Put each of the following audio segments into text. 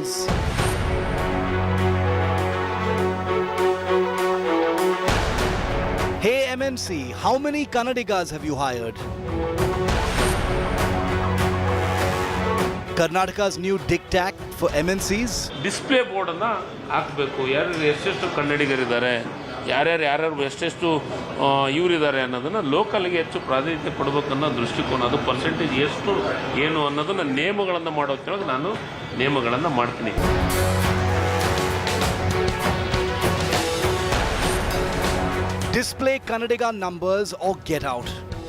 channels. Hey MNC, how many Kannadigas have you hired? Karnataka's new Diktat for MNCs? Display ಬೋರ್ಡನ್ನು ಹಾಕಬೇಕು. ಯಾರ್ಯಾರು ಎಷ್ಟೆಷ್ಟು ಕನ್ನಡಿಗರಿದ್ದಾರೆ, ಯಾರ್ಯಾರು ಎಷ್ಟೆಷ್ಟು ಇವರಿದ್ದಾರೆ ಅನ್ನೋದನ್ನು ಲೋಕಲ್ಗೆ ಹೆಚ್ಚು ಪ್ರಾಧಾನ್ಯತೆ ಕೊಡಬೇಕನ್ನೋ ದೃಷ್ಟಿಕೋನ, ಅದು ಪರ್ಸೆಂಟೇಜ್ ಎಷ್ಟು ಏನು ಅನ್ನೋದನ್ನು ನೇಮಗಳನ್ನು ಮಾಡೋಕೆ ನಾನು ನೇಮಗಳನ್ನು ಮಾಡ್ತೀನಿ. Display Kannadiga numbers or get out.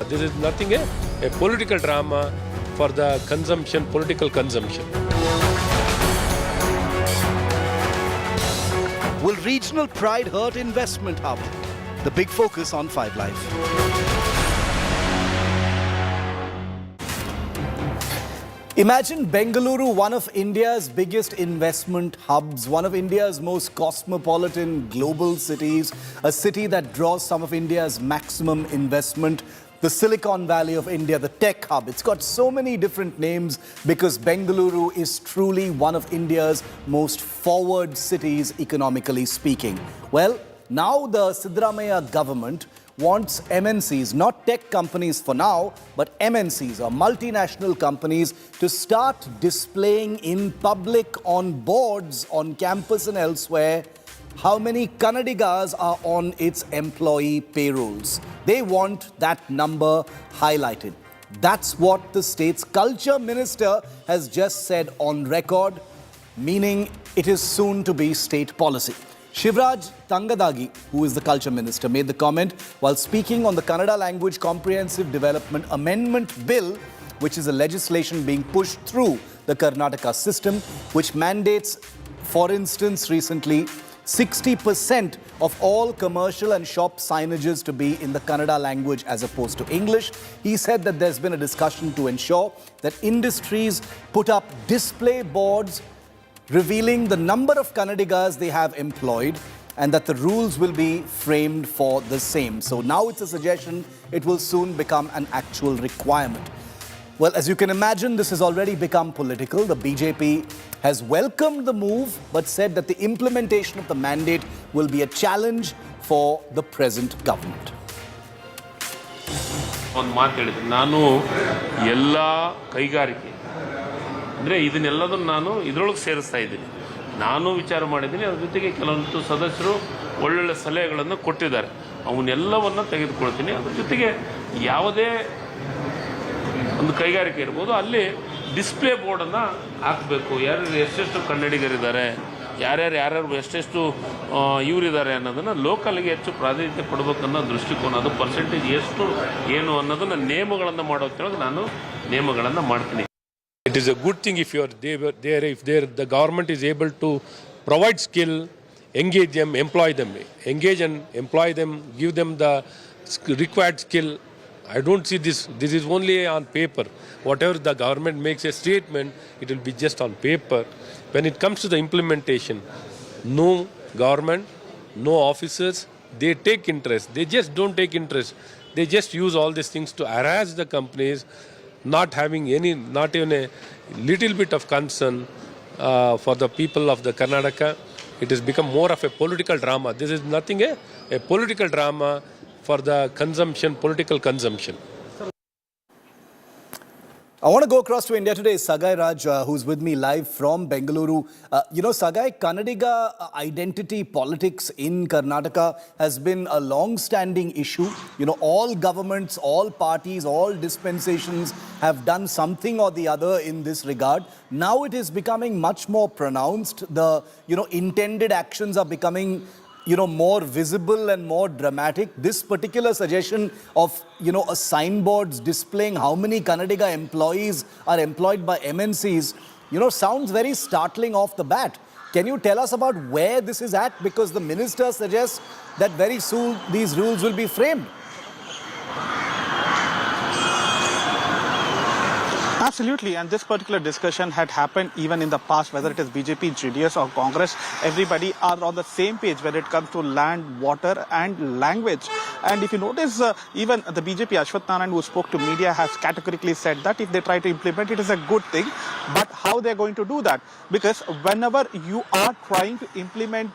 This is nothing a political drama for the consumption, political consumption. Will regional pride hurt investment hub? The big focus on 5 Live. Imagine Bengaluru, one of India's biggest investment hubs, one of India's most cosmopolitan global cities, a city that draws some of India's maximum investment, the Silicon Valley of India, the tech hub. It's got so many different names because Bengaluru is truly one of India's most forward cities, economically speaking. Well, now the Siddaramaiah government wants MNCs, not tech companies for now, but MNCs or multinational companies to start displaying in public on boards on campus and elsewhere how many Kannadigas are on its employee payrolls. They want that number highlighted. That's what the state's culture minister has just said on record, meaning it is soon to be state policy. Shiv Aroor, who is the culture minister, made the comment while speaking on the Kannada Language Comprehensive Development Amendment Bill, which is a legislation being pushed through the Karnataka system, which mandates, for instance, recently, 60% of all commercial and shop signages to be in the Kannada language as opposed to English. He said that there's been a discussion to ensure that industries put up display boards revealing the number of Kannadigas they have employed and that the rules will be framed for the same. So now it's a suggestion, it will soon become an actual requirement. Well, as you can imagine, this has already become political. The BJP has welcomed the move but said that the implementation of the mandate will be a challenge for the present government. ಒಂದು ಮಾತು ಹೇಳಿದೆ, ನಾನು ಎಲ್ಲ ಕೈಗಾರಿಕೆ ಅಂದರೆ ಇದನ್ನೆಲ್ಲದನ್ನು ನಾನು ಇದರೊಳಗೆ ಸೇರಿಸ್ತಾ ಇದ್ದೀನಿ. ನಾನು ವಿಚಾರ ಮಾಡಿದ್ದೀನಿ, ಅದ್ರ ಜೊತೆಗೆ ಕೆಲವೊಂದು ಸದಸ್ಯರು ಒಳ್ಳೊಳ್ಳೆ ಸಲಹೆಗಳನ್ನು ಕೊಟ್ಟಿದ್ದಾರೆ, ಅವನ್ನೆಲ್ಲವನ್ನು ತೆಗೆದುಕೊಳ್ತೀನಿ. ಅದ್ರ ಜೊತೆಗೆ ಯಾವುದೇ ಒಂದು ಕೈಗಾರಿಕೆ ಇರ್ಬೋದು, ಅಲ್ಲಿ ಡಿಸ್ಪ್ಲೇ ಬೋರ್ಡನ್ನು ಹಾಕಬೇಕು. ಯಾರ್ಯಾರು ಎಷ್ಟೆಷ್ಟು ಕನ್ನಡಿಗರಿದ್ದಾರೆ, ಯಾರ್ಯಾರು ಎಷ್ಟೆಷ್ಟು ಇವರಿದ್ದಾರೆ ಅನ್ನೋದನ್ನು ಲೋಕಲ್ಗೆ ಹೆಚ್ಚು ಪ್ರಾಧಾನ್ಯತೆ ಕೊಡಬೇಕನ್ನೋ ದೃಷ್ಟಿಕೋನ, ಅದು ಪರ್ಸೆಂಟೇಜ್ ಎಷ್ಟು ಏನು ಅನ್ನೋದನ್ನು ನೇಮಗಳನ್ನು ಮಾಡೋಕೆ ನಾನು ನೇಮಗಳನ್ನು ಮಾಡ್ತೀನಿ. It is a good thing if you are there, if the government is able to provide skill, engage them, employ them, engage and employ them, give them the required skill. I don't see this. This is only on paper. Whatever the government makes a statement, it will be just on paper. When it comes to the implementation, no government, no officers, they take interest. They just don't take interest. They just use all these things to harass the companies, not having not even a little bit of concern for the people of the Karnataka. It has become more of a political drama. This is nothing a political drama for the consumption, political consumption. I want to go across to India today. Sagai Raj, who's with me live from Bengaluru. Sagai, Kannadiga identity politics in Karnataka has been a long-standing issue. All governments, all parties, all dispensations have done something or the other in this regard. Now it is becoming much more pronounced. The, intended actions are becoming more visible and more dramatic. This particular suggestion of, a signboards displaying how many Kannadiga employees are employed by MNCs, sounds very startling off the bat. Can you tell us about where this is at? Because the minister suggests that very soon these rules will be framed. Absolutely, and this particular discussion had happened even in the past, whether it is BJP, JDS or Congress. Everybody are on the same page when it comes to land, water and language. And if you notice, even the BJP, Ashwath Narayan, who spoke to media, has categorically said that if they try to implement it is a good thing, but how they're going to do that? Because whenever you are trying to implement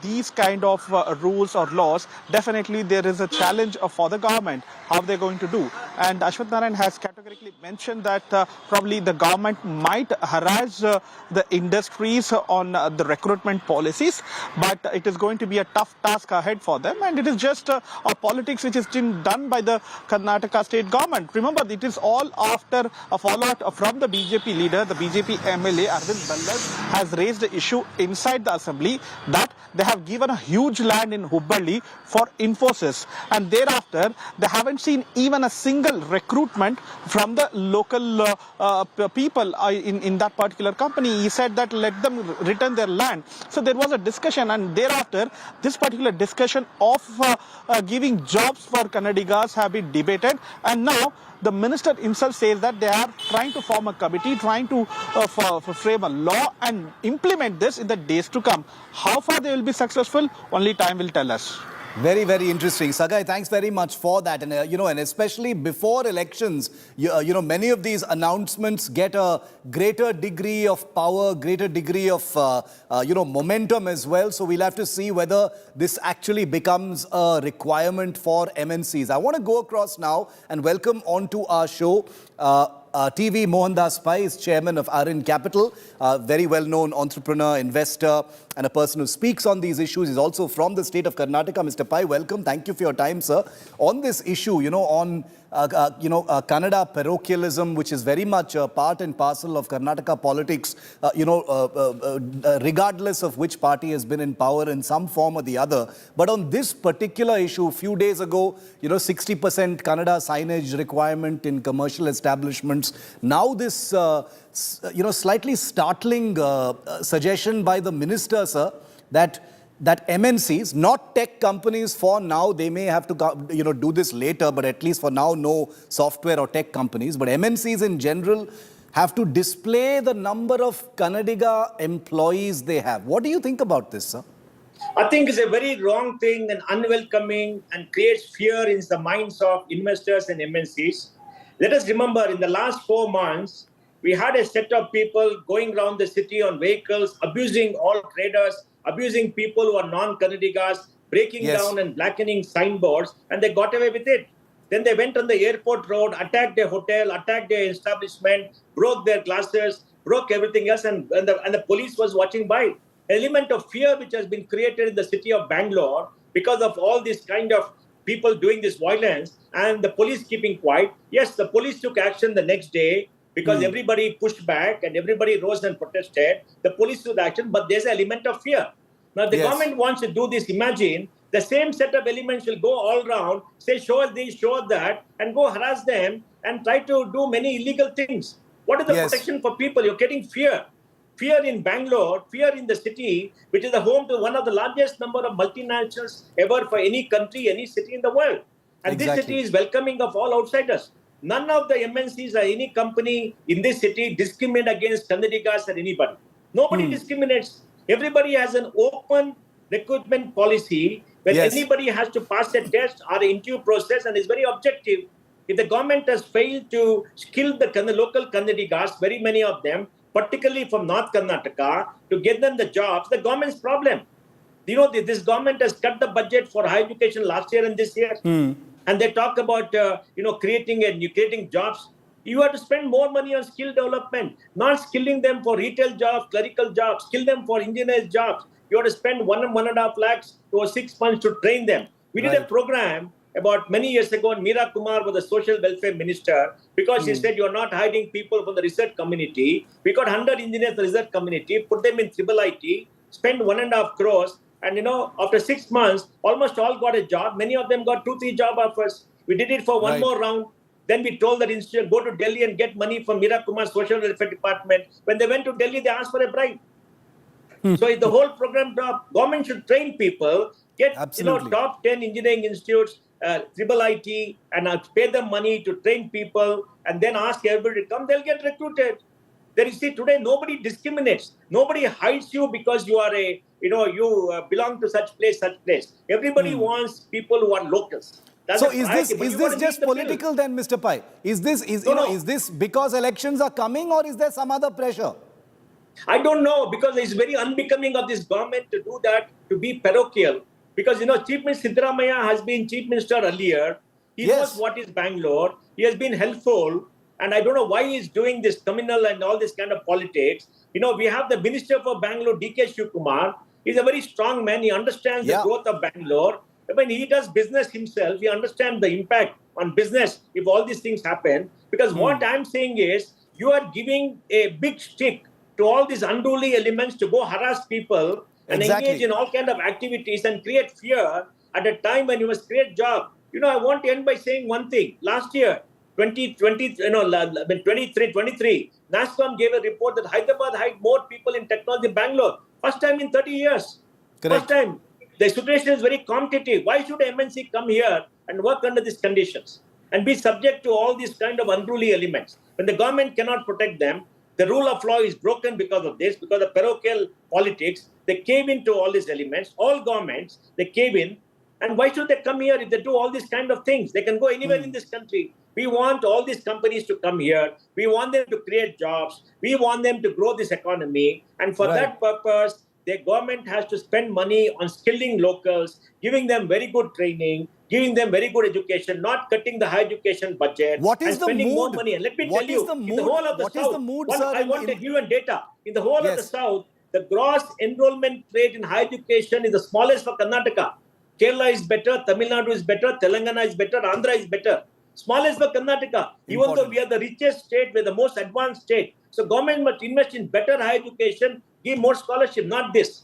these kind of rules or laws, definitely there is a challenge for the government, how they're going to do. And Ashwath Narayan has categorically mentioned that probably the government might harass the industries on the recruitment policies, but it is going to be a tough task ahead for them, and it is just a politics which is being done by the Karnataka state government. Remember, it is all after a fallout from the BJP leader, the BJP MLA Arvind Ballas has raised the issue inside the assembly that they have given a huge land in Hubballi for Infosys, and thereafter they haven't seen even a single recruitment from the local people in that particular company. He said that let them return their land. So there was a discussion, and thereafter this particular discussion of giving jobs for Kannadigas have been debated, and now the minister himself says that they are trying to form a committee, trying to frame a law and implement this in the days to come. How far they will be successful, only time will tell us. Very, very interesting. Sagai, thanks very much for that. And, and especially before elections, many of these announcements get a greater degree of power, greater degree of, momentum as well. So we'll have to see whether this actually becomes a requirement for MNCs. I want to go across now and welcome onto our show TV Mohandas Pai is chairman of RN Capital, very well-known entrepreneur, investor, and a person who speaks on these issues. He's also from the state of Karnataka. Mr. Pai, welcome. Thank you for your time, sir. On this issue, on Kannada parochialism, which is very much a part and parcel of Karnataka politics, regardless of which party has been in power in some form or the other. But on this particular issue, a few days ago, 60% Kannada signage requirement in commercial establishments. Now this, slightly startling suggestion by the minister, sir, that MNCs, not tech companies for now, they may have to do this later, but at least for now, no software or tech companies, but MNCs in general have to display the number of Kannadiga employees they have. What do you think about this, sir? I think it's a very wrong thing and unwelcoming and creates fear in the minds of investors and MNCs. Let us remember, in the last 4 months, we had a set of people going around the city on vehicles, abusing all traders, abusing people who are non-Kannadigas, breaking down and blackening signboards, and they got away with it. Then they went on the airport road, attacked a hotel, attacked their establishment, broke their glasses, broke everything else, and the police was watching by. An element of fear which has been created in the city of Bangalore because of all this kind of people doing this violence and the police keeping quiet. Yes, the police took action the next day because everybody pushed back and everybody rose and protested. The police took action, but there's an element of fear. Now, the government wants to do this. Imagine the same set of elements will go all around, say, show us this, show us that, and go harass them and try to do many illegal things. What is the protection for people? You're getting fear. Fear in Bangalore, fear in the city, which is the home to one of the largest number of multinationals ever for any country, any city in the world. And this city is welcoming of all outsiders. None of the MNCs or any company in this city discriminate against Kannadigas or anybody. Nobody discriminates. Everybody has an open recruitment policy where anybody has to pass a test or an interview process and is very objective. If the government has failed to skill the local Kannadigas, very many of them, particularly from North Karnataka, to get them the jobs, the government's problem. This government has cut the budget for higher education last year and this year. And they talk about, creating jobs. You have to spend more money on skill development, not skilling them for retail jobs, clerical jobs, skill them for engineers jobs. You have to spend 1.5 lakhs to 6 months to train them. We did a program about many years ago, and Meera Kumar was the social welfare minister, because she said, you're not hiding people from the research community. We got 100 engineers in the research community, put them in triple IT, spend 1.5 crores. And, after 6 months, almost all got a job. Many of them got 2-3 job offers. We did it for one more round. Then we told that institution, go to Delhi and get money from Meera Kumar's social welfare department. When they went to Delhi, they asked for a bribe. So if the whole program, government should train people, get top 10 engineering institutes, triple IT and pay them money to train people and then ask everybody to come, they'll get recruited. There you see today nobody discriminates. Nobody hides you because you are you belong to such place. Everybody wants people who are locals. That's So the is priority, this but is you this gotta just meet the bill. political then, Mr. Pai? Is this No. is this because elections are coming, or is there some other pressure? I don't know, because it's very unbecoming of this government to do that, to be parochial. Because Chief Minister Siddaramaiah has been Chief Minister earlier. He Yes. knows what is Bangalore. He has been helpful. And I don't know why he's doing this communal and all this kind of politics. We have the Minister for Bangalore, DK Shivkumar. He's a very strong man. He understands the Yeah. growth of Bangalore. When he does business himself, he understands the impact on business if all these things happen. Because what I'm saying is, you are giving a big stick to all these unruly elements to go harass people and Exactly. engage in all kind of activities and create fear at a time when you must create job. I want to end by saying one thing. Last year, 2020, 23, NASSCOM gave a report that Hyderabad hired more people in technology than Bangalore. First time in 30 years. Correct. First time. The situation is very competitive. Why should MNC come here and work under these conditions and be subject to all these kind of unruly elements? When the government cannot protect them, the rule of law is broken because of this, because of parochial politics. They cave into all these elements. All governments, they cave in. And why should they come here if they do all these kind of things? They can go anywhere in this country. We want all these companies to come here. We want them to create jobs. We want them to grow this economy. And for that purpose, the government has to spend money on skilling locals, giving them very good training, giving them very good education, not cutting the high education budget, What is and the spending more mood? money. And let me What tell is you, the in the mood? whole of the What is South, the mood, one, sir, I want to give you data. In the whole of the Yes. South, the gross enrollment rate in higher education is the smallest for Karnataka. Kerala is better, Tamil Nadu is better, Telangana is better, Andhra is better. Smallest for Karnataka, even though Important. we are the richest state, we're the most advanced state. So government must invest in better higher education, give more scholarship, not this.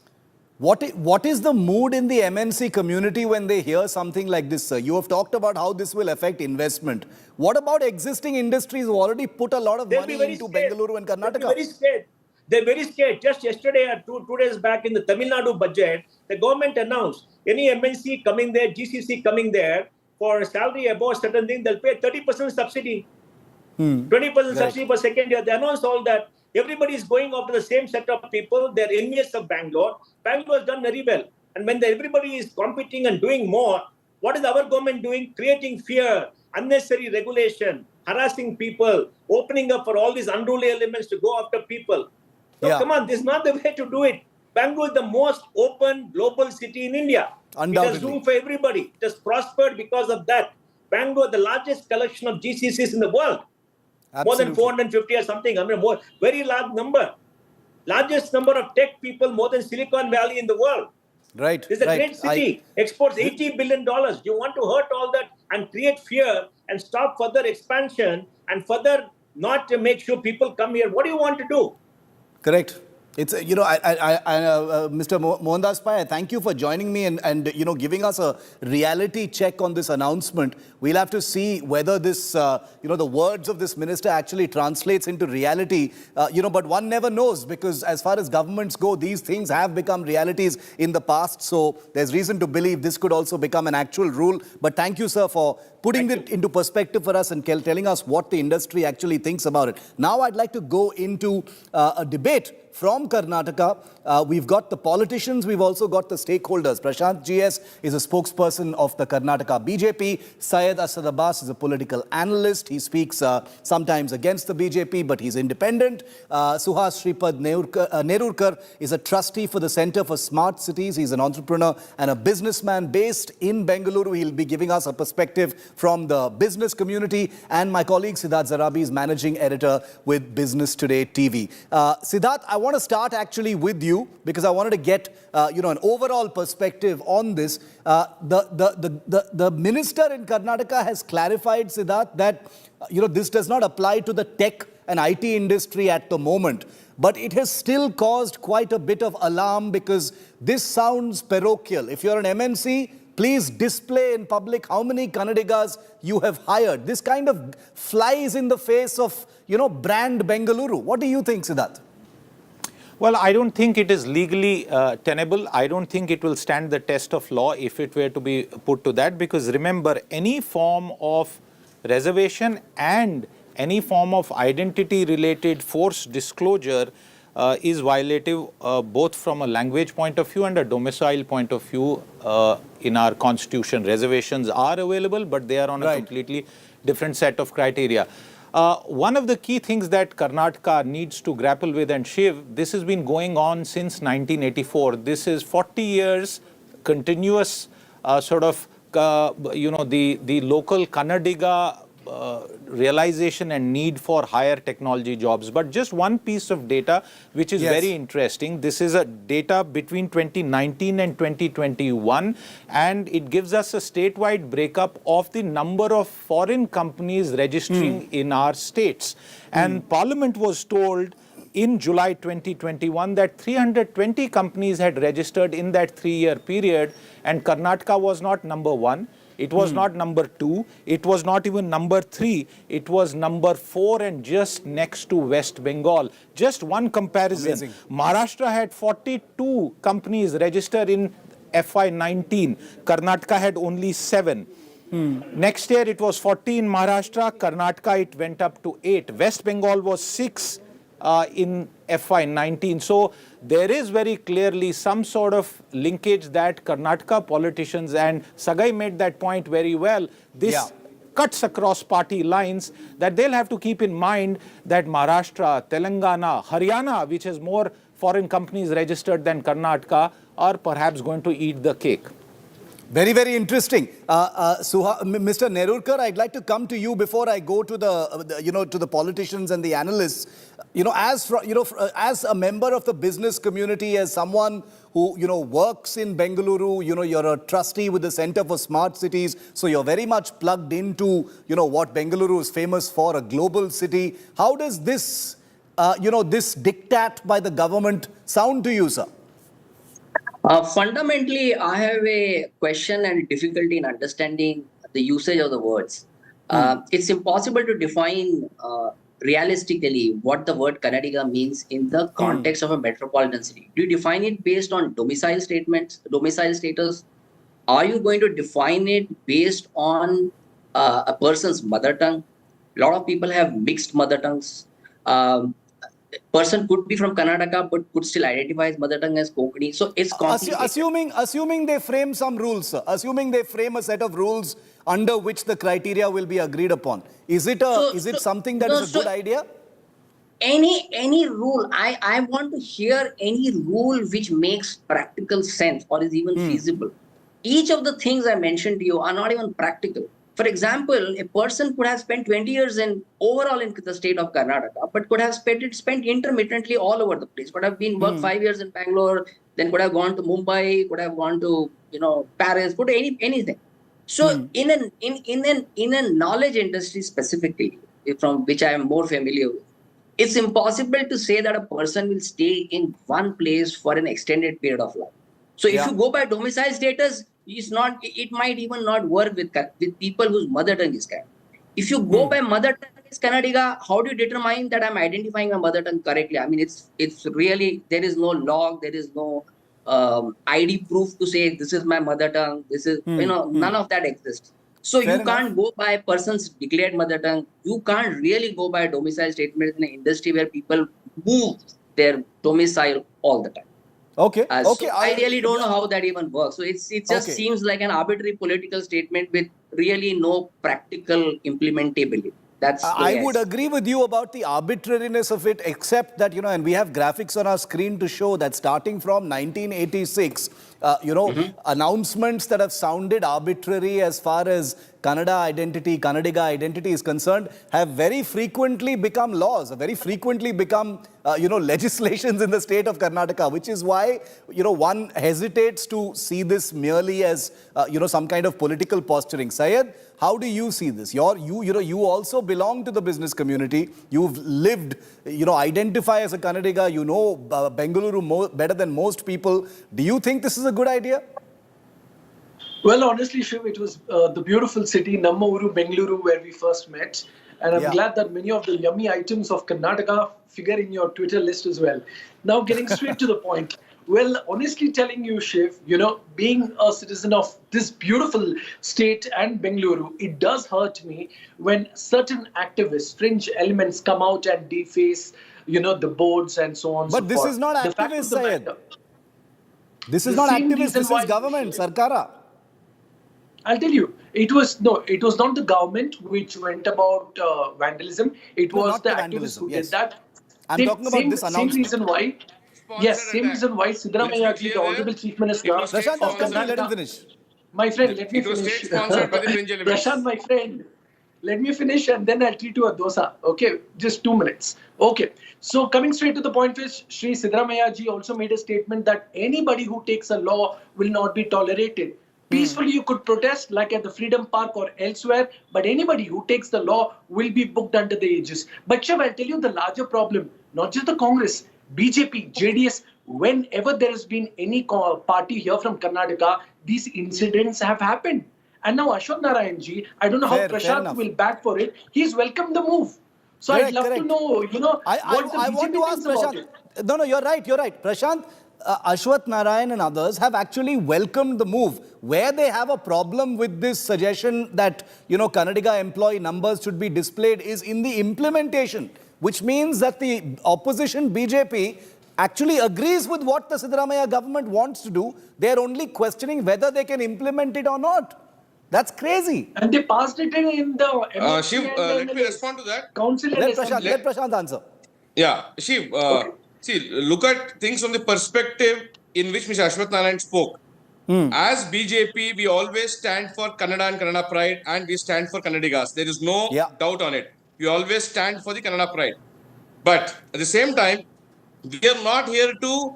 What is the mood in the MNC community when they hear something like this, sir? You have talked about how this will affect investment. What about existing industries who already put a lot of They'll be money very into scared. Bengaluru and They'll be Karnataka? very scared. They're very scared. Just yesterday or two days back in the Tamil Nadu budget, the government announced any MNC coming there, GCC coming there, for a salary above a certain thing, they'll pay 30% subsidy. 20% subsidy per second year. They announced all that. Everybody is going after the same set of people. They're envious of Bangalore. Bangalore has done very well. And when everybody is competing and doing more, what is our government doing? Creating fear, unnecessary regulation, harassing people, opening up for all these unruly elements to go after people. No, Yeah. come on, this is not the way to do it. Bangalore is the most open global city in India. It has Undoubtedly. room for everybody. It has prospered because of that. Bangalore, the largest collection of GCCs in the world. More than Absolutely. 450 or something. More, very large number. Largest number of tech people, more than Silicon Valley in the world. Right. This is a right. great city. Exports $80 billion. You want to hurt all that and create fear and stop further expansion and further not to make sure people come here. What do you want to do? Correct. It's, Mr. Mohandas Pai, I thank you for joining me and giving us a reality check on this announcement. We'll have to see whether this, the words of this minister actually translates into reality. But one never knows, because as far as governments go, these things have become realities in the past. So there's reason to believe this could also become an actual rule. But thank you, sir, for putting it into perspective for us and telling us what the industry actually thinks about it. Now I'd like to go into a debate from Karnataka. We've got the politicians, we've also got the stakeholders. Prashant GS is a spokesperson of the Karnataka BJP. Syed Asad Abbas is a political analyst. He speaks sometimes against the BJP, but he's independent. Suhas Shripad Nerurkar is a trustee for the Center for Smart Cities. He's an entrepreneur and a businessman based in Bengaluru. He'll be giving us a perspective from the business community. And my colleague Siddharth Zarabi is managing editor with Business Today TV. Siddharth, I want to start actually with you because I wanted to get an overall perspective on this. The minister in Karnataka has clarified, Siddharth, that this does not apply to the tech and IT industry at the moment. But it has still caused quite a bit of alarm because this sounds parochial. If you're an MNC, please display in public how many Kannadigas you have hired. This kind of flies in the face of, brand Bengaluru. What do you think, Siddharth? Well, I don't think it is legally tenable. I don't think it will stand the test of law if it were to be put to that, because remember, any form of reservation and any form of identity related forced disclosure is violative both from a language point of view and a domicile point of view in our constitution. Reservations are available, but they are on a completely different set of criteria. One of the key things that Karnataka needs to grapple with, and Shiv, this has been going on since 1984. This is 40 years continuous the local Kannadiga realization and need for higher technology jobs. But just one piece of data which is very interesting. This is a data between 2019 and 2021, and it gives us a statewide breakup of the number of foreign companies registering in our states. And Parliament was told in July 2021 that 320 companies had registered in that 3-year period, and Karnataka was not number 1. It was not number 2, it was not even number 3, it was number 4 and just next to West Bengal. Just one comparison. Amazing. Maharashtra had 42 companies registered in FY19, Karnataka had only 7. Next year it was 40 in Maharashtra, Karnataka it went up to 8. West Bengal was 6 in FY19. So there is very clearly some sort of linkage that Karnataka politicians, and Sagai made that point very well, this cuts across party lines, that they'll have to keep in mind that Maharashtra, Telangana, Haryana, which has more foreign companies registered than Karnataka, are perhaps going to eat the cake. Very, very interesting. Mr. Nerurkar, I'd like to come to you before I go to the politicians and the analysts. As a member of the business community, as someone who works in Bengaluru, you're a trustee with the Center for Smart Cities, so you're very much plugged into what Bengaluru is famous for, a global city. How does this this diktat by the government sound to you, sir? Fundamentally, I have a question and difficulty in understanding the usage of the words. It's impossible to define realistically what the word Kannadiga means in the context of a metropolitan city. Do you define it based on domicile statements, domicile status? Are you going to define it based on a person's mother tongue? A lot of people have mixed mother tongues. Person could be from Karnataka but could still identify his mother tongue as Konkani. So it's complicated. Assuming they frame some rules, sir. Assuming they frame a set of rules under which the criteria will be agreed upon. Is it something that is a good idea? Any rule, I want to hear any rule which makes practical sense or is even feasible. Each of the things I mentioned to you are not even practical. For example, a person could have spent 20 years overall in the state of Karnataka, but could have spent intermittently all over the place. Could have been worked 5 years in Bangalore, then could have gone to Mumbai, could have gone to Paris, could anything. So in a knowledge industry specifically, from which I am more familiar with, it's impossible to say that a person will stay in one place for an extended period of life. So if you go by domicile status, it might even not work with people whose mother tongue is Kannada. If you go by mother tongue is Kannadiga, how do you determine that I'm identifying my mother tongue correctly? I mean, it's really, there is no log, there is no ID proof to say this is my mother tongue, this is, none of that exists. So you can't go by a person's declared mother tongue. You can't really go by a domicile statement in an industry where people move their domicile all the time. Okay. So I really don't know how that even works. So it just seems like an arbitrary political statement with really no practical implementability. I would agree with you about the arbitrariness of it, except that, and we have graphics on our screen to show that starting from 1986, announcements that have sounded arbitrary as far as Kannadiga identity is concerned have very frequently become laws, very frequently become, legislations in the state of Karnataka, which is why, one hesitates to see this merely as, some kind of political posturing. Syed, how do you see this? You also belong to the business community. You've lived, identify as a Kannadiga. You know Bengaluru better than most people. Do you think this is a good idea? Well, honestly, Shiv, it was the beautiful city, Namma Uru, Bengaluru, where we first met. And I'm Yeah. glad that many of the yummy items of Karnataka figure in your Twitter list as well. Now, getting straight to the point. Well, honestly telling you, Shiv, being a citizen of this beautiful state and Bengaluru, it does hurt me when certain activists, fringe elements come out and deface, the boards and so on and so But this forth. is not The fact activist, of the Syed. matter, This is the not same activist, reason this why is government, Shiv, Sarkara. I'll tell you, it was not the government which went about vandalism. It No, was not the the activists vandalism, who yes. did that. I'm talking about this Same announcement. reason why. Yes, same reason why Siddaramaiah ji, the Honorable Chief Minister It was of state Prashant, sponsored. let him Karnataka. finish. My friend, let me It was finish. state sponsored by the fringe elements. Prashant, my friend, let me finish and then I'll treat you a dosa. Okay, just 2 minutes. Okay, so coming straight to the point, which Sri Siddaramaiah ji also made a statement that anybody who takes a law will not be tolerated. Peacefully, you could protest like at the Freedom Park or elsewhere, but anybody who takes the law will be booked under the aegis. But Shiv, I'll tell you the larger problem, not just the Congress, BJP, JDS, whenever there has been any party here from Karnataka, these incidents have happened. And now Ashwat Narayan ji, I don't know Fair how Prashant enough. will back for it. He's welcomed the move. So Correct, I'd love to correct. know, what the I BJP want to ask thinks about Prashant. it. No, you're right. Prashant, Ashwat Narayan and others have actually welcomed the move. Where they have a problem with this suggestion that, Kannadiga employee numbers should be displayed is in the implementation, which means that the opposition BJP actually agrees with what the Siddaramaiah government wants to do. They're only questioning whether they can implement it or not. That's crazy. And they passed it in the MNC Shiv, and let me MLAs. respond to that. Council and Let Assembly. Prashant answer. Yeah, Shiv, Okay. see, look at things from the perspective in which Mr. Ashwath Narayan spoke. As BJP, we always stand for Kannada and Kannada pride, and we stand for Kannadigas. There is no Yeah. doubt on it. We always stand for the Kannada pride. But at the same time, we are not here to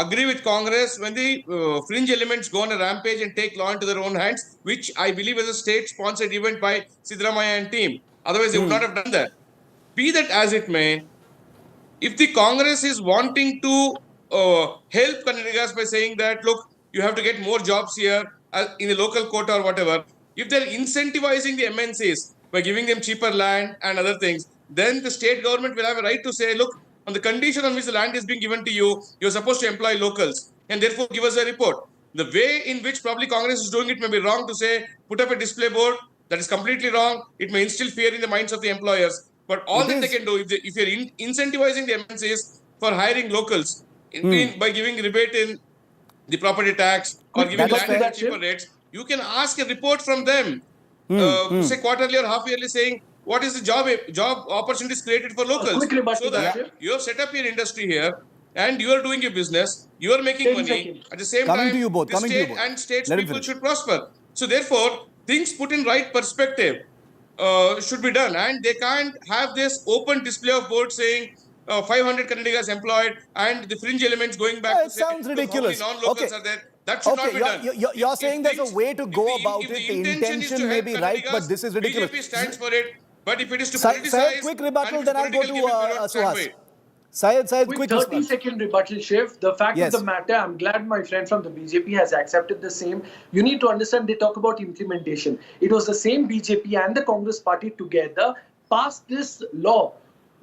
agree with Congress when the fringe elements go on a rampage and take law into their own hands, which I believe is a state-sponsored event by Siddaramaiah and team. Otherwise, they would not have done that. Be that as it may, if the Congress is wanting to help Kannadigas by saying that, look, you have to get more jobs here in the local quota or whatever, if they're incentivizing the MNCs by giving them cheaper land and other things, then the state government will have a right to say, look, on the condition on which the land is being given to you, you're supposed to employ locals and therefore give us a report. The way in which probably Congress is doing it may be wrong to say, put up a display board. That is completely wrong. It may instill fear in the minds of the employers. But all that they can do, if you're incentivizing the MNCs for hiring locals by giving rebate in the property tax or giving land at cheaper rates, you can ask a report from them, say quarterly or half yearly, saying what is the job opportunities created for locals, quick rebuttal so that that, you have set up your industry here and you are doing your business, you are making 10 money. seconds. At the same Coming time, to you both, the coming to you state both. and states Let him people finish. should prosper. So therefore, things put in right perspective should be done, and they can't have this open display of boards saying 500 Kannadigas employed and the fringe elements going back to It say, sounds look, how many ridiculous. non-locals are there. That should not be done. You're saying there's a way to go about if it. The intention is to intention may help be right, but Kannadigas, this is ridiculous. BJP stands for it. But if it is to Syed, politicize, quick rebuttal, and then I'll go political to gimmick, we don't stand by Suhas. it. Syed, Quick quick 30 response. second rebuttal, Shiv. The fact Yes. of the matter, I'm glad my friend from the BJP has accepted the same. You need to understand, they talk about implementation. It was the same BJP and the Congress party together passed this law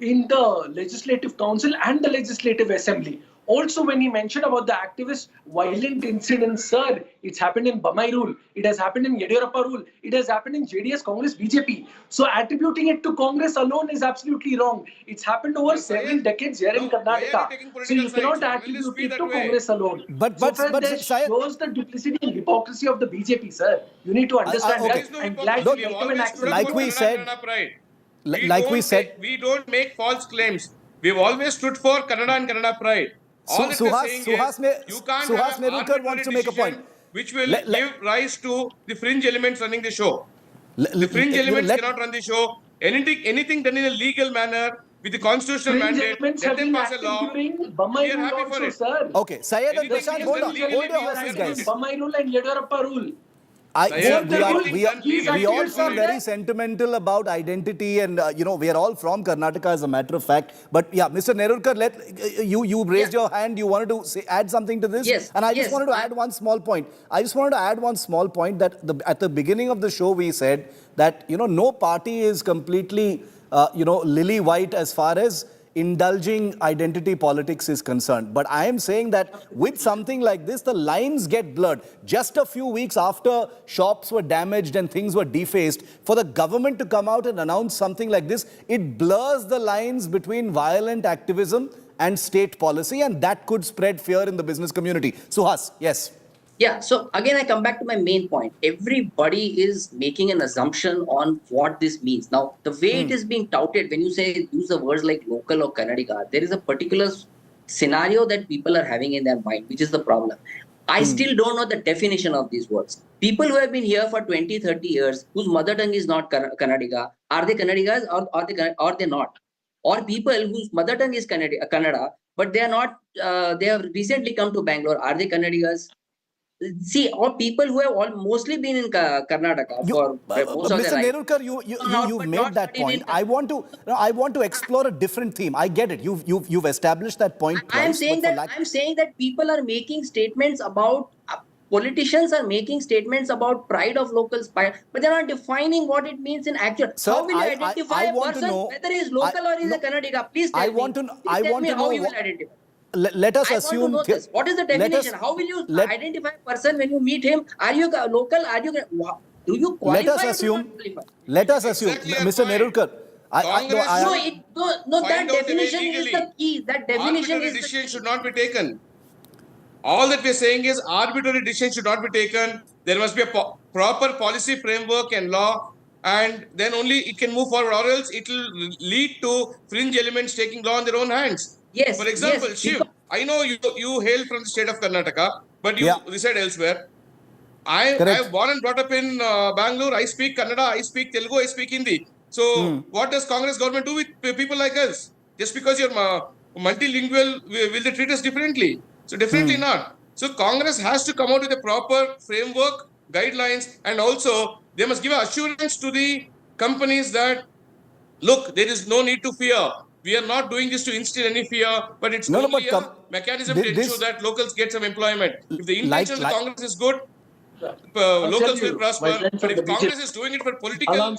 in the Legislative Council and the Legislative Assembly. Also, when he mentioned about the activist violent incidents, sir, it's happened in Bamai rule, it has happened in Yediyurappa rule, it has happened in JDS, Congress, BJP. So attributing it to Congress alone is absolutely wrong. It's happened over several decades here in Karnataka. So you cannot attribute it to Congress alone. But This Syed, shows the duplicity and hypocrisy of the BJP, sir. You need to understand okay. that. I'm glad Don't- you gave an accent. Like we said- like we said, we don't make false claims. We've always stood for Kannada and Kannada pride. All that we're saying is, you can't Suhas have an Nerurkar wants to make a arbitrary point. decision which will give rise to the fringe elements running the show. The fringe elements cannot run the show. Anything done in a legal manner with the constitutional Fringe mandate, elements let have them been pass a active law. during We Bamai are rule happy for also, it. sir. Okay, Syed and Anything Prashant, is hold done on. legally, Hold your we are horses, happy for guys. it. Bamai rule and Yediyurappa rule. Sir, we all He's sound actually very sentimental about identity, and we are all from Karnataka, as a matter of fact. But yeah, Mr. Nerurkar, you raised your hand. You wanted to add something to this, Yes, and I just yes, wanted to add one small point. That at the beginning of the show we said that no party is completely lily white as far as indulging identity politics is concerned. But I am saying that with something like this, the lines get blurred. Just a few weeks after shops were damaged and things were defaced, for the government to come out and announce something like this, it blurs the lines between violent activism and state policy, and that could spread fear in the business community. Suhas, yes. Yeah, so again, I come back to my main point. Everybody is making an assumption on what this means. Now, the way it is being touted, when you say use the words like local or Kannadiga, there is a particular scenario that people are having in their mind, which is the problem. I still don't know the definition of these words. People who have been here for 20, 30 years, whose mother tongue is not Kannadiga, are they Kannadigas or they not? Or people whose mother tongue is Kannada, but they are not, they have recently come to Bangalore, are they Kannadigas? See, all people who have mostly been in Karnataka for most of their Mr. life. Nerurkar, you've made that point. I want to explore a different theme. I get it. You've established that point twice. I'm saying that people are making statements about politicians are making statements about pride of locals, but they're not defining what it means in actual. Sir, how will you identify a person whether he's local or he's a Kannadiga? Please tell me how you will identify. Let us assume. Want to know this. What is the definition? How will you identify a person when you meet him? Are you local? Do you qualify? Let us assume, Exactly Mr. Nerurkar. That definition is the key. That definition is decision should not be taken. All that we are saying is arbitrary decision should not be taken. There must be a proper policy framework and law, and then only it can move forward, or else it will lead to fringe elements taking law in their own hands. Yes. For example, yes, Shiv, I know you hail from the state of Karnataka, but you reside elsewhere. I am born and brought up in Bangalore. I speak Kannada, I speak Telugu, I speak Hindi. So what does Congress government do with people like us? Just because you're multilingual, will they treat us differently? So definitely not. So Congress has to come out with a proper framework, guidelines, and also they must give assurance to the companies that, look, there is no need to fear. We are not doing this to instill any fear, but it's only a mechanism to ensure that locals get some employment. If the intention of the Congress is good, locals will prosper. But if Congress is doing it for political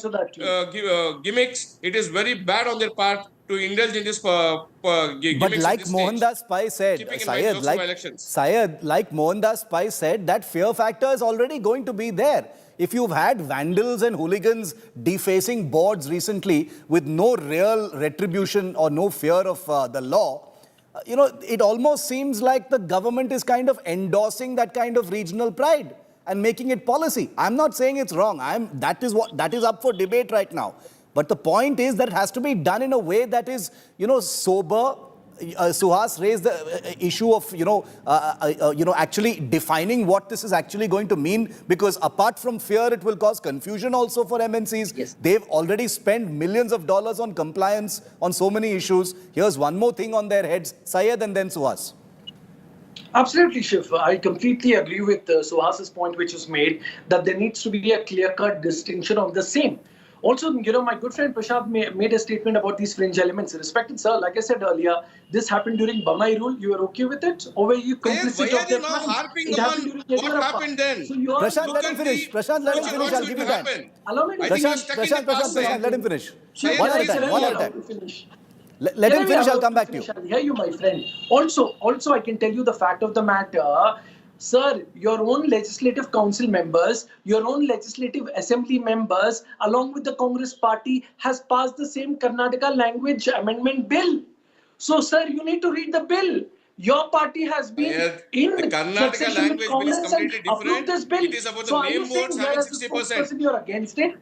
gimmicks, it is very bad on their part to indulge in this gimmicks. But like Mohandas Pai said, Syed, like Mohandas Pai said, that fear factor is already going to be there. If you've had vandals and hooligans defacing boards recently with no real retribution or no fear of the law, it almost seems like the government is kind of endorsing that kind of regional pride and making it policy. I'm not saying it's wrong. That is up for debate right now. But the point is that it has to be done in a way that is, sober. Suhas raised the issue of, actually defining what this is actually going to mean, because apart from fear, it will cause confusion also for MNCs. Yes. They've already spent millions of dollars on compliance on so many issues. Here's one more thing on their heads. Syed and then Suhas. Absolutely, Shiv. I completely agree with Suhas's point, which was made, that there needs to be a clear-cut distinction of the same. Also, my good friend Prashant made a statement about these fringe elements. Respected sir, like I said earlier, this happened during Bamai rule. You are okay with it? Or were you complicit of their plan? Harping on what happened then? So Prashant, let him finish. Prashant, let him finish. I'll give you time. Allow me to Prashant, let him finish. One at a time. Let him finish. I'll come back to you. I'll hear you, my friend. Also, I can tell you the fact of the matter. Sir, your own legislative council members, your own legislative assembly members, along with the Congress party, has passed the same Karnataka language amendment bill. So, sir, you need to read the bill. Your party has been in the Karnataka language bill is completely different. This bill. It is about the name votes having 60%. You're against it.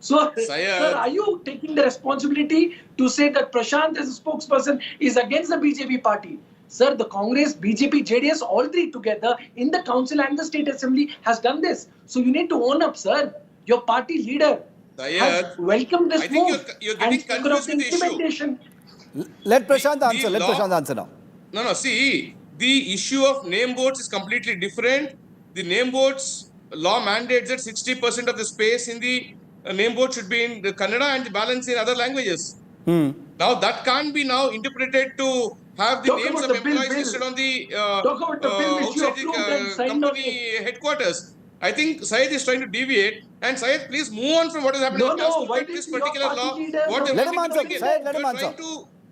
So, sir, are you taking the responsibility to say that Prashant as a spokesperson is against the BJP party? Sir, the Congress, BJP, JDS, all three together in the council and the state assembly has done this. So you need to own up, sir. Your party leader has welcomed this move. You're getting confused with the issue. Let Prashant answer. Let Prashant answer now. No. See, the issue of name votes is completely different. The name votes law mandates that 60% of the space in the name board should be in the Kannada and the balance in other languages. Now that can't be now interpreted to have the Talk names about of the bill, employees listed on the Talk about the bill which you outside the approved and signed on company headquarters. I think Syed is trying to deviate. And Syed, please move on from what is happening. No, Just no, look why at did this your particular party law. leader What they Let him wanted to answer. bring in. Syed, let him answer.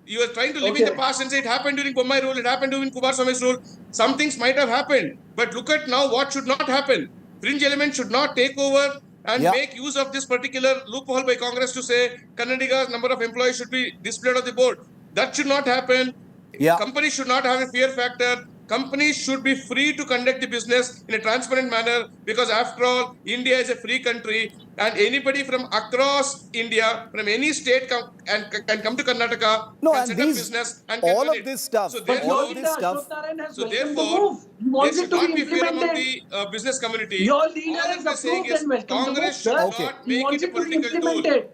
You are trying to live in the past and say it happened during Bommai rule, it happened during Kumaraswamy's rule. Some things might have happened. But look at now what should not happen. Fringe elements should not take over and Yeah. make use of this particular loophole by Congress to say Kannadiga's number of employees should be displayed on the board. That should not happen. Yeah. Companies should not have a fear factor. Companies should be free to conduct the business in a transparent manner because, after all, India is a free country and anybody from across India, from any state, can come to Karnataka No, and and set up these, business and all can run of it. this stuff, So all therefore, of this stuff. Ashok Narayan has so welcomed the therefore, move. He there wants should it to not be be fear among implemented. the business community. Your leader All has that we're saying approved is and welcomed the Congress move, should sir. Okay. not He make wants it a it to be political tool. implemented.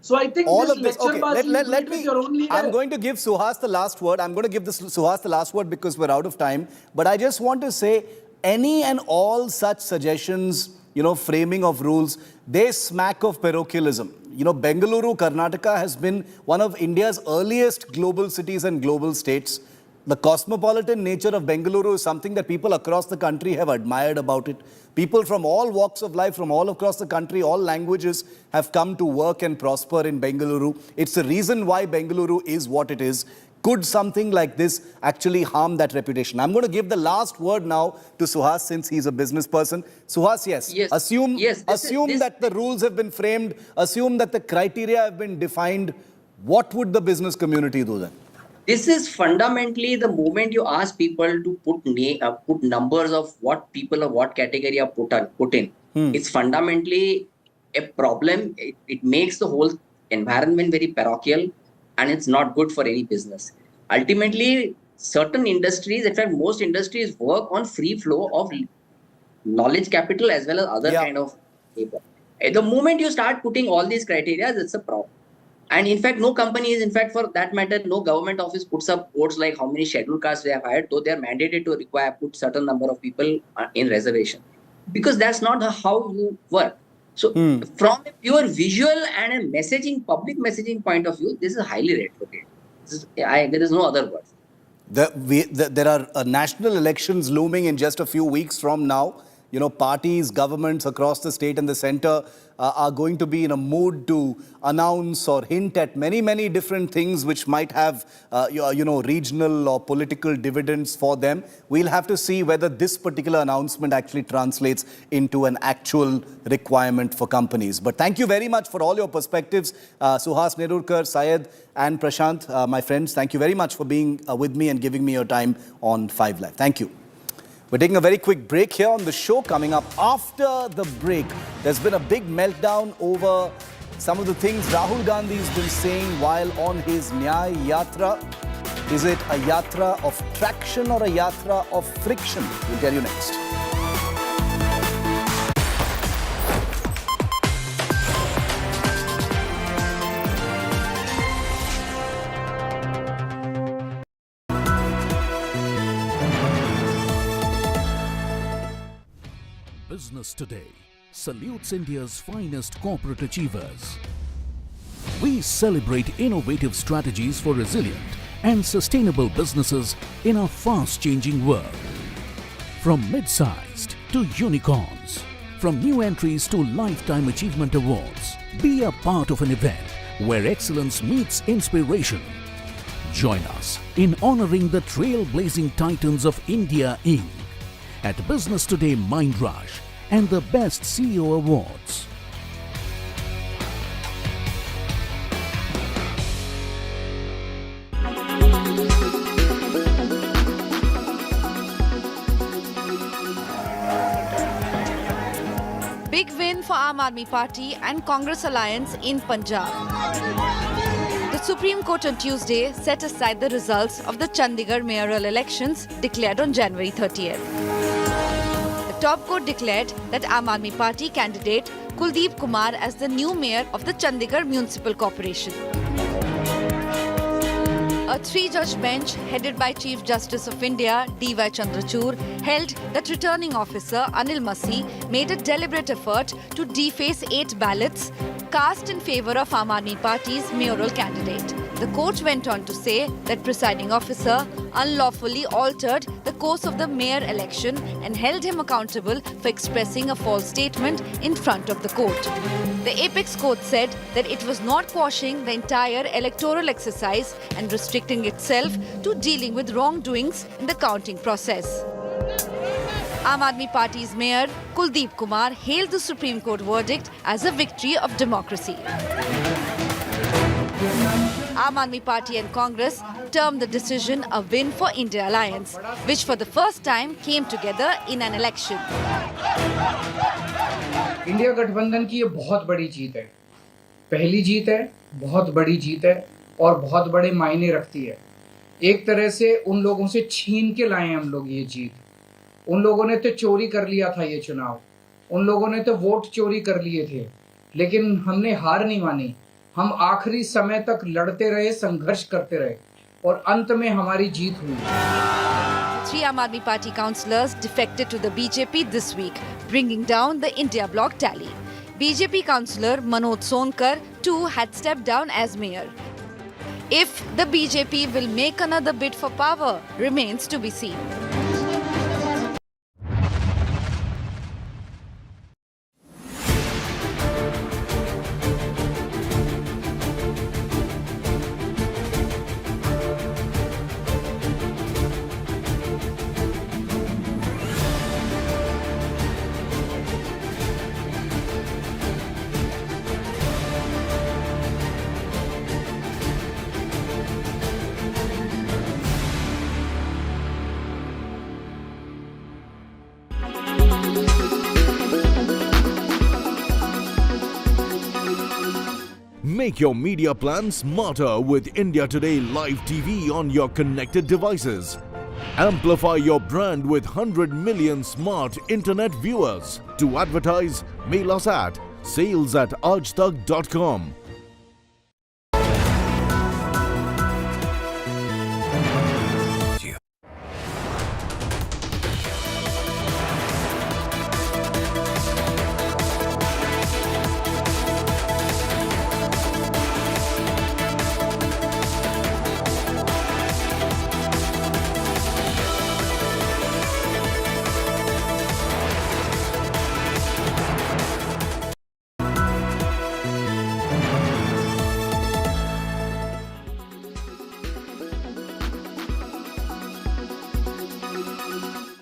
So I think All this of this. lecture Okay, pass let with me. your own leader. I'm going to give Suhas the last word. I'm going to give Suhas the last word because we're out of time. But I just want to say, any and all such suggestions, framing of rules, they smack of parochialism. Bengaluru, Karnataka has been one of India's earliest global cities and global states. The cosmopolitan nature of Bengaluru is something that people across the country have admired about it. People from all walks of life, from all across the country, all languages have come to work and prosper in Bengaluru. It's the reason why Bengaluru is what it is. Could something like this actually harm that reputation? I'm going to give the last word now to Suhas since he's a business person. Suhas, yes. Assume that the rules have been framed. Assume that the criteria have been defined. What would the business community do then? This is fundamentally the moment you ask people to put numbers of what people of what category are put in. It's fundamentally a problem. It makes the whole environment very parochial and it's not good for any business. Ultimately, certain industries, in fact, most industries work on free flow of knowledge capital as well as other kind of labor. At the moment you start putting all these criteria, it's a problem. And in fact, no company is, in fact, for that matter, no government office puts up boards like how many scheduled castes they have hired, though they are mandated to put certain number of people in reservation. Because that's not how you work. So from a pure visual and a public messaging point of view, this is highly retrograde. There is no other word. There are national elections looming in just a few weeks from now. Parties, governments across the state and the center are going to be in a mood to announce or hint at many, many different things which might have, regional or political dividends for them. We'll have to see whether this particular announcement actually translates into an actual requirement for companies. But thank you very much for all your perspectives. Suhas Nerurkar, Syed and Prashant, my friends, thank you very much for being with me and giving me your time on 5 Live. Thank you. We're taking a very quick break here on the show. Coming up after the break, there's been a big meltdown over some of the things Rahul Gandhi's been saying while on his Nyay Yatra. Is it a yatra of traction or a yatra of friction? We'll tell you next. Business Today salutes India's finest corporate achievers. We celebrate innovative strategies for resilient and sustainable businesses in a fast-changing world. From mid-sized to unicorns, from new entries to lifetime achievement awards, be a part of an event where excellence meets inspiration. Join us in honoring the trailblazing titans of India Inc. at Business Today Mind Rush and the Best CEO Awards. Big win for Aam Aadmi Party and Congress alliance in Punjab. The Supreme Court on Tuesday set aside the results of the Chandigarh mayoral elections declared on January 30th. The top court declared that Aam Aadmi Party candidate Kuldeep Kumar as the new mayor of the Chandigarh Municipal Corporation. A three-judge bench headed by Chief Justice of India D.Y. Chandrachud held that returning officer Anil Masi made a deliberate effort to deface 8 ballots cast in favour of Aam Aadmi Party's mayoral candidate. The court went on to say that presiding officer unlawfully altered the course of the mayor election and held him accountable for expressing a false statement in front of the court. The apex court said that it was not quashing the entire electoral exercise and restricting itself to dealing with wrongdoings in the counting process. Aam Aadmi Party's mayor Kuldeep Kumar hailed the Supreme Court verdict as a victory of democracy. Aam Aadmi Party and Congress termed the decision a win for India Alliance, which for the first time came together in an election. India गठबंधन की ये बहुत बड़ी जीत है, पहली जीत है, बहुत बड़ी जीत है और बहुत बड़े मायने रखती है। एक तरह से उन लोगों से छीन के लाए हम लोग ये जीत। उन लोगों ने तो चोरी कर लिया था ये चुनाव, उन लोगों ने तो वोट चोरी कर लिए थे, लेकिन हमने हार नहीं मानी। हम आखिरी समय तक लड़ते रहे, संघर्ष करते रहे और अंत में हमारी जीत हुई। 3 Aam Aadmi Party councillors defected to the BJP this week, bringing down the India bloc tally. BJP councillor Manoj Sonkar too had stepped down as mayor. If the BJP will make another bid for power remains to be seen. Make your media plan smarter with India Today Live TV on your connected devices. Amplify your brand with 100 million smart internet viewers. To advertise, mail us at sales@aajtak.com.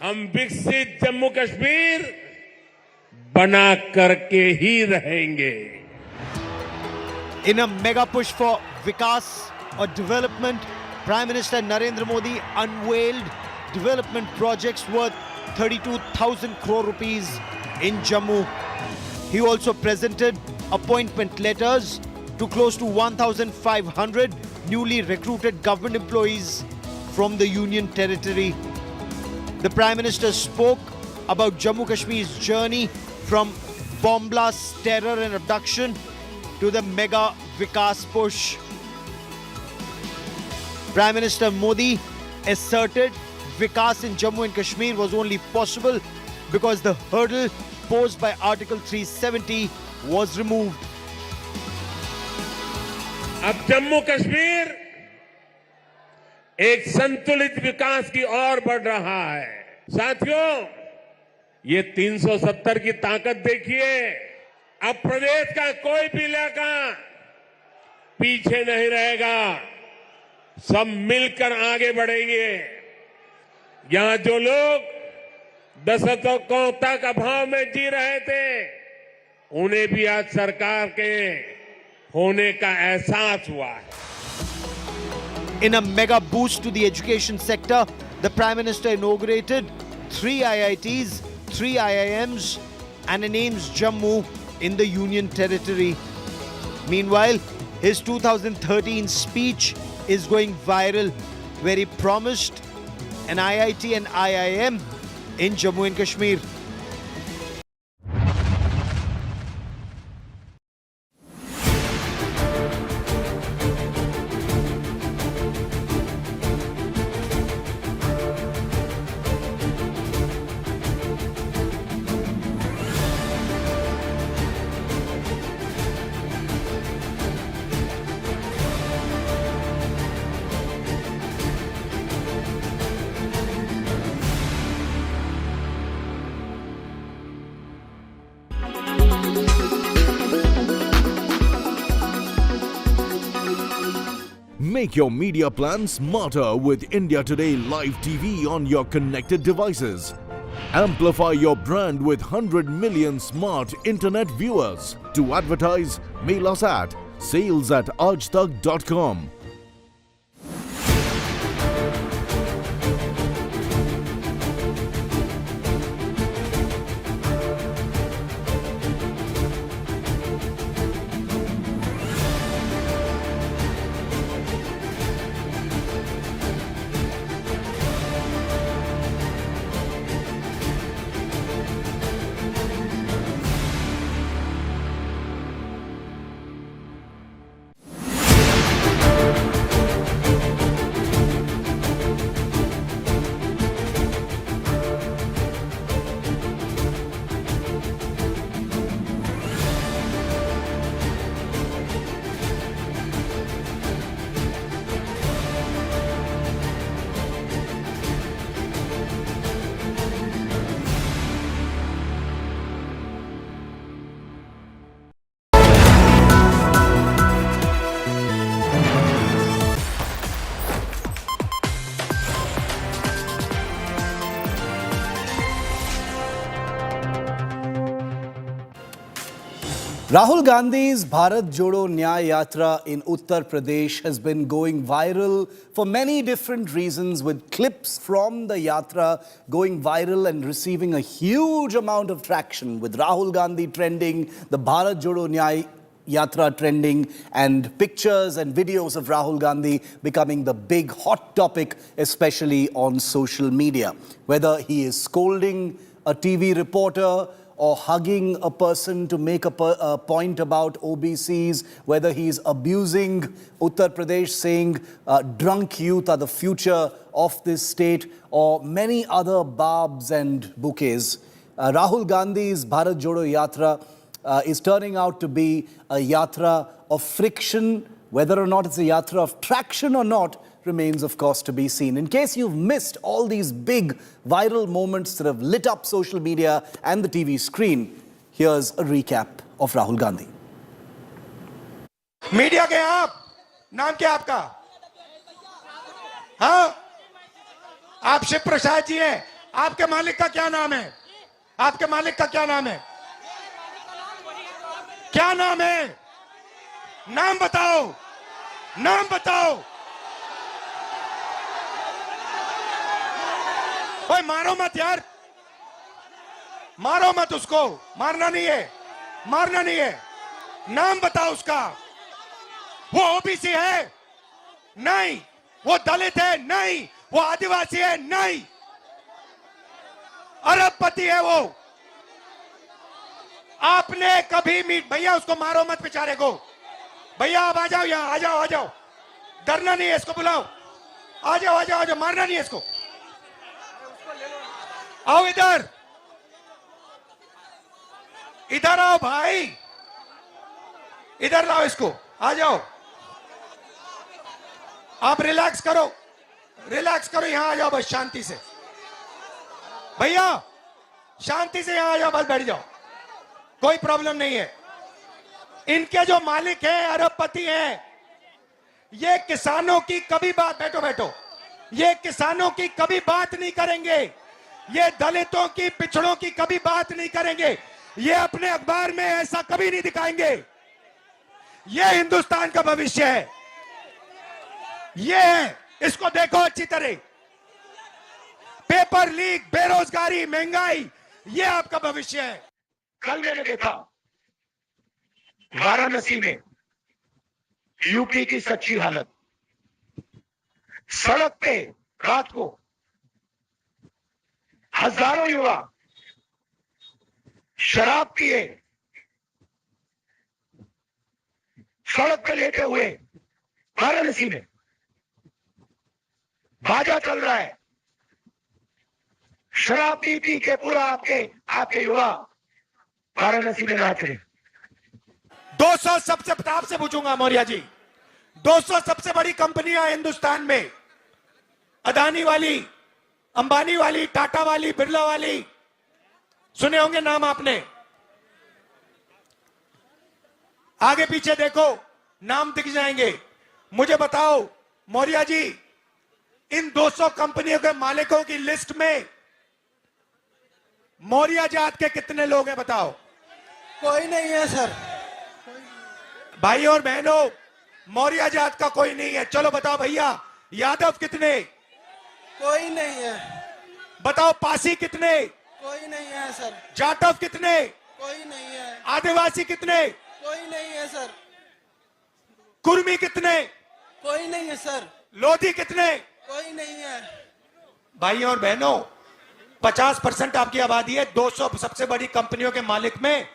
हम विकसित जम्मू कश्मीर बना करके ही रहेंगे. In a mega push for Vikas or development, Prime Minister Narendra Modi unveiled development projects worth 32,000 crore rupees in Jammu. He also presented appointment letters to close to 1,500 newly recruited government employees from the Union Territory. The Prime Minister spoke about Jammu Kashmir's journey from bomb blasts, terror and abduction to the mega Vikas push. Prime Minister Modi asserted Vikas in Jammu and Kashmir was only possible because the hurdle posed by Article 370 was removed. अब जम्मू कश्मीर एक संतुलित विकास की ओर बढ़ रहा है. साथियों, ये 370 की ताकत देखिए. अब प्रदेश का कोई भी इलाका पीछे नहीं रहेगा. सब मिलकर आगे बढ़ेंगे. यहां जो लोग दशकों तक अभाव में जी रहे थे, उन्हें भी आज सरकार के होने का एहसास हुआ है. In a mega boost to the education sector, the Prime Minister inaugurated 3 IITs, 3 IIMs and an AIIMS Jammu in the Union Territory. Meanwhile, his 2013 speech is going viral, where he promised an IIT and IIM in Jammu and Kashmir. Make your media plan smarter with India Today Live TV on your connected devices. Amplify your brand with 100 million smart internet viewers. To advertise, mail us at sales@aajtak.com. Rahul Gandhi's Bharat Jodo Nyay Yatra in Uttar Pradesh has been going viral for many different reasons, with clips from the yatra going viral and receiving a huge amount of traction, with Rahul Gandhi trending, the Bharat Jodo Nyay Yatra trending, and pictures and videos of Rahul Gandhi becoming the big hot topic, especially on social media. Whether he is scolding a TV reporter or hugging a person to make a point about OBCs, whether he's abusing Uttar Pradesh, saying drunk youth are the future of this state, or many other barbs and bouquets. Rahul Gandhi's Bharat Jodo Yatra is turning out to be a yatra of friction. Whether or not it's a yatra of traction or not remains, of course, to be seen. In case you've missed all these big viral moments that have lit up social media and the TV screen, here's a recap of Rahul Gandhi. Media के आप, नाम क्या आपका? हाँ, आप शिव प्रसाद जी हैं। आपके मालिक का क्या नाम है? आपके मालिक का क्या नाम है? क्या नाम है? नाम बताओ, नाम बताओ। ओए मारो मत यार, मारो मत उसको, मारना नहीं है, मारना नहीं है। नाम बताओ उसका। वो ओबीसी है? नहीं। वो दलित है? नहीं। वो आदिवासी है? नहीं। अरबपति है वो। आपने कभी भैया उसको मारो मत बेचारे को। भैया आप आ जाओ यहाँ, आ जाओ, आ जाओ। डरना नहीं है, इसको बुलाओ। आ जाओ, आ जाओ, आ जाओ, मारना नहीं है इसको। आओ इधर, इधर आओ भाई, इधर लाओ इसको, आ जाओ। आप रिलैक्स करो, रिलैक्स करो, यहां आ जाओ बस शांति से। भैया शांति से यहां आ जाओ, बस बैठ जाओ, कोई प्रॉब्लम नहीं है। इनके जो मालिक हैं, अरबपति हैं, ये किसानों की कभी बात, बैठो बैठो, ये किसानों की कभी बात नहीं करेंगे। ये दलितों की, पिछड़ों की कभी बात नहीं करेंगे। ये अपने अखबार में ऐसा कभी नहीं दिखाएंगे। ये हिंदुस्तान का भविष्य है, ये है, इसको देखो अच्छी तरह। पेपर लीक, बेरोजगारी, महंगाई, ये आपका भविष्य है। कल मैंने देखा वाराणसी में यूपी की सच्ची हालत। सड़क पे रात को हजारों युवा शराब पिए सड़क पे लेटे हुए, वाराणसी में बाजा चल रहा है। शराब पी पी के पूरा आपके युवा वाराणसी में नाच रहे। 200 सबसे, आपसे पूछूंगा मौर्या जी, 200 सबसे बड़ी कंपनियां हिंदुस्तान में, अदानी वाली, अंबानी वाली, टाटा वाली, बिरला वाली, सुने होंगे नाम आपने। आगे पीछे देखो, नाम दिख जाएंगे। मुझे बताओ, मौर्य जी, इन 200 कंपनियों के मालिकों की लिस्ट में मौर्य जात के कितने लोग हैं बताओ? कोई नहीं है सर। भाई और बहनों, मौर्य जात का कोई नहीं है। चलो बताओ भैया, यादव कितने? कोई नहीं है। बताओ पासी कितने? कोई नहीं है सर। जाटव कितने? कोई नहीं है। आदिवासी कितने? कोई नहीं है सर। कुर्मी कितने? कोई नहीं है सर। लोधी कितने? कोई नहीं है। भाइयों और बहनों, 50% आपकी आबादी है। 200 सबसे बड़ी कंपनियों के मालिक में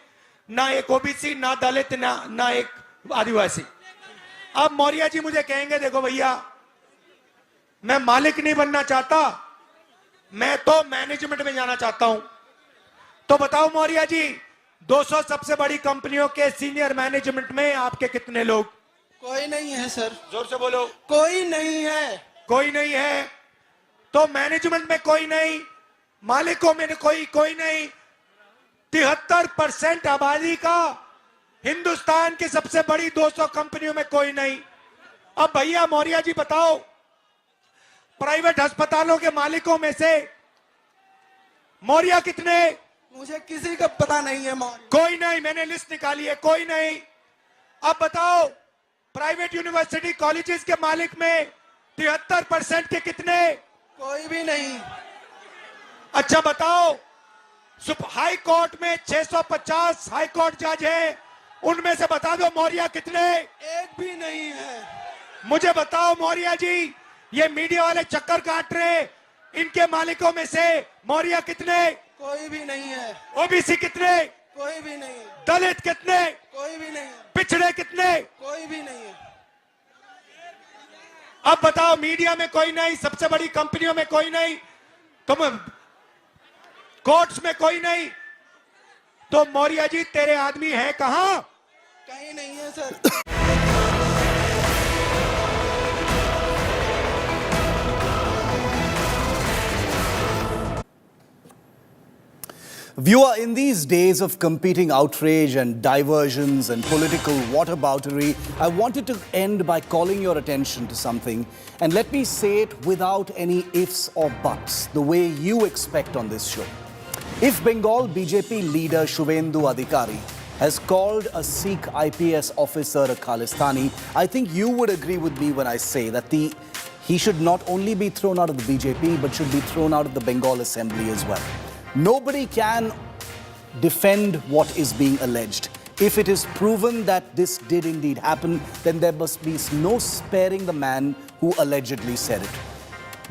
ना एक ओबीसी, ना दलित, ना एक आदिवासी। अब मौर्य जी मुझे कहेंगे, देखो भैया, मैं मालिक नहीं बनना चाहता, मैं तो मैनेजमेंट में जाना चाहता हूं। तो बताओ मौर्य जी, 200 सबसे बड़ी कंपनियों के सीनियर मैनेजमेंट में आपके कितने लोग? कोई नहीं है सर। जोर से बोलो। कोई नहीं है। कोई नहीं है। तो मैनेजमेंट में कोई नहीं, मालिकों में कोई नहीं। 73% आबादी का हिंदुस्तान की सबसे बड़ी 200 कंपनियों में कोई नहीं। अब भैया मौर्य जी बताओ, प्राइवेट अस्पतालों के मालिकों में से मौर्य कितने? मुझे किसी का पता नहीं है मौर्य। कोई नहीं, मैंने लिस्ट निकाली है, कोई नहीं। अब बताओ, प्राइवेट यूनिवर्सिटी कॉलेजेस के मालिक में 73% के कितने? कोई भी नहीं। अच्छा बताओ, हाई कोर्ट में 650 हाई कोर्ट जज है, उनमें से बता दो मौर्य कितने? एक भी नहीं है। मुझे बताओ मौर्य जी, ये मीडिया वाले चक्कर काट रहे, इनके मालिकों में से मौर्य कितने? कोई भी नहीं है। ओबीसी कितने? कोई भी नहीं है। दलित कितने? कोई भी नहीं है। पिछड़े कितने? कोई भी नहीं है। अब बताओ, मीडिया में कोई नहीं, सबसे बड़ी कंपनियों में कोई नहीं, तुम कोर्ट्स में कोई नहीं, तो मौर्य जी तेरे आदमी है कहां? कहीं नहीं है sir. Viewer, in these days of competing outrage and diversions and political whataboutery, I wanted to end by calling your attention to something, and let me say it without any ifs or buts, the way you expect on this show. If Bengal BJP leader Shubhendu Adhikari has called a Sikh IPS officer a Khalistani, I think you would agree with me when I say that he should not only be thrown out of the BJP, but should be thrown out of the Bengal Assembly as well. Nobody can defend what is being alleged. If it is proven that this did indeed happen, then there must be no sparing the man who allegedly said it.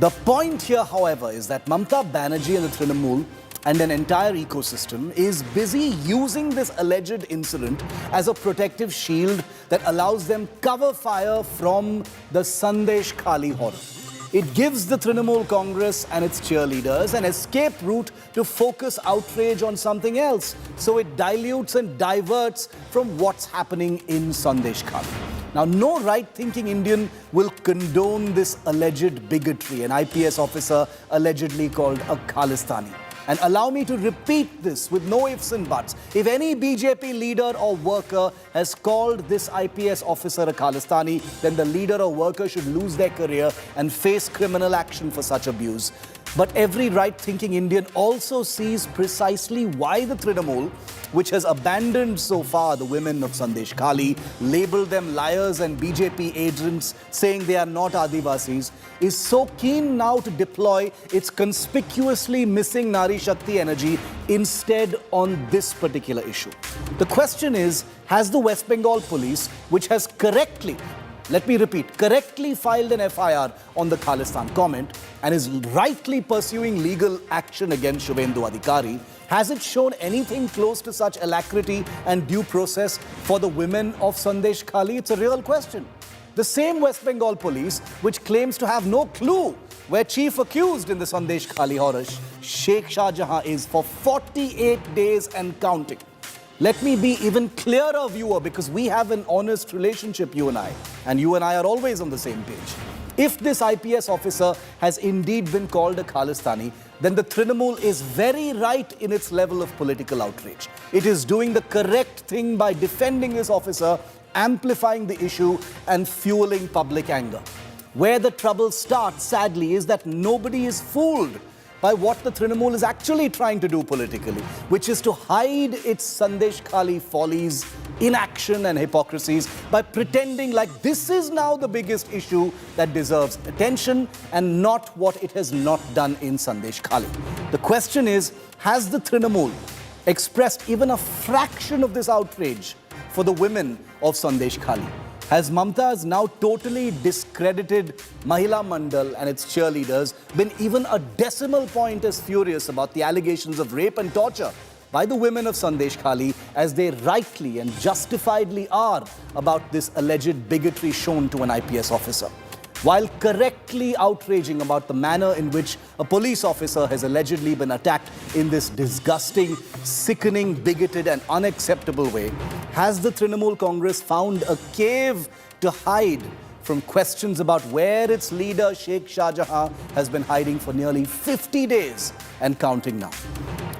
The point here, however, is that Mamata Banerjee and the Trinamool and an entire ecosystem is busy using this alleged incident as a protective shield that allows them cover fire from the Sandesh Khali horror. It gives the Trinamool Congress and its cheerleaders an escape route to focus outrage on something else. So it dilutes and diverts from what's happening in Sandesh Khali. Now, no right-thinking Indian will condone this alleged bigotry, an IPS officer allegedly called a Khalistani. And allow me to repeat this with no ifs and buts. If any BJP leader or worker has called this IPS officer a Khalistani, then the leader or worker should lose their career and face criminal action for such abuse. But every right-thinking Indian also sees precisely why the Trinamool, which has abandoned so far the women of Sandesh Khali, labelled them liars and BJP agents, saying they are not Adivasis, is so keen now to deploy its conspicuously missing Nari Shakti energy instead on this particular issue. The question is, has the West Bengal police, which has correctly, let me repeat, correctly filed an FIR on the Khalistan comment and is rightly pursuing legal action against Shubhendu Adhikari, has it shown anything close to such alacrity and due process for the women of Sandesh Khali? It's a real question. The same West Bengal police, which claims to have no clue where chief accused in the Sandesh Khali horror, Sheikh Shah Jahan, is for 48 days and counting. Let me be even clearer, viewer, because we have an honest relationship, you and I are always on the same page. If this IPS officer has indeed been called a Khalistani, then the Trinamool is very right in its level of political outrage. It is doing the correct thing by defending this officer, amplifying the issue and fueling public anger. Where the trouble starts, sadly, is that nobody is fooled by what the Trinamool is actually trying to do politically, which is to hide its Sandesh Khali follies, inaction and hypocrisies by pretending like this is now the biggest issue that deserves attention and not what it has not done in Sandesh Khali. The question is, has the Trinamool expressed even a fraction of this outrage for the women of Sandesh Khali? Has Mamta's now totally discredited Mahila Mandal and its cheerleaders been even a decimal point as furious about the allegations of rape and torture by the women of Sandesh Khali as they rightly and justifiedly are about this alleged bigotry shown to an IPS officer? While correctly outraging about the manner in which a police officer has allegedly been attacked in this disgusting, sickening, bigoted and unacceptable way, has the Trinamool Congress found a cave to hide from questions about where its leader Sheikh Shah Jahan has been hiding for nearly 50 days and counting now?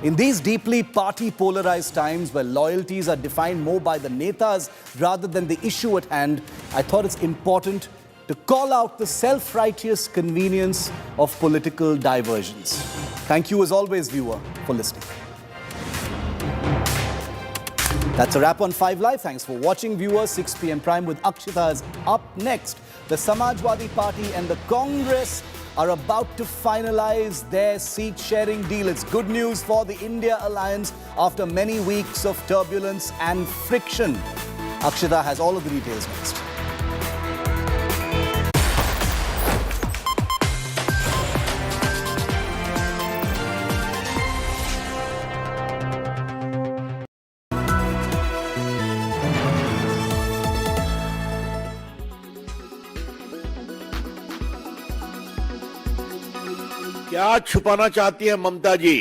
In these deeply party-polarized times where loyalties are defined more by the netas rather than the issue at hand, I thought it's important to call out the self-righteous convenience of political diversions. Thank you as always, viewer, for listening. That's a wrap on 5 Live. Thanks for watching, viewers. 6 p.m. Prime with Akshita is up next. The Samajwadi Party and the Congress are about to finalize their seat-sharing deal. It's good news for the India alliance after many weeks of turbulence and friction. Akshita has all of the details next. क्या छुपाना चाहती है ममता जी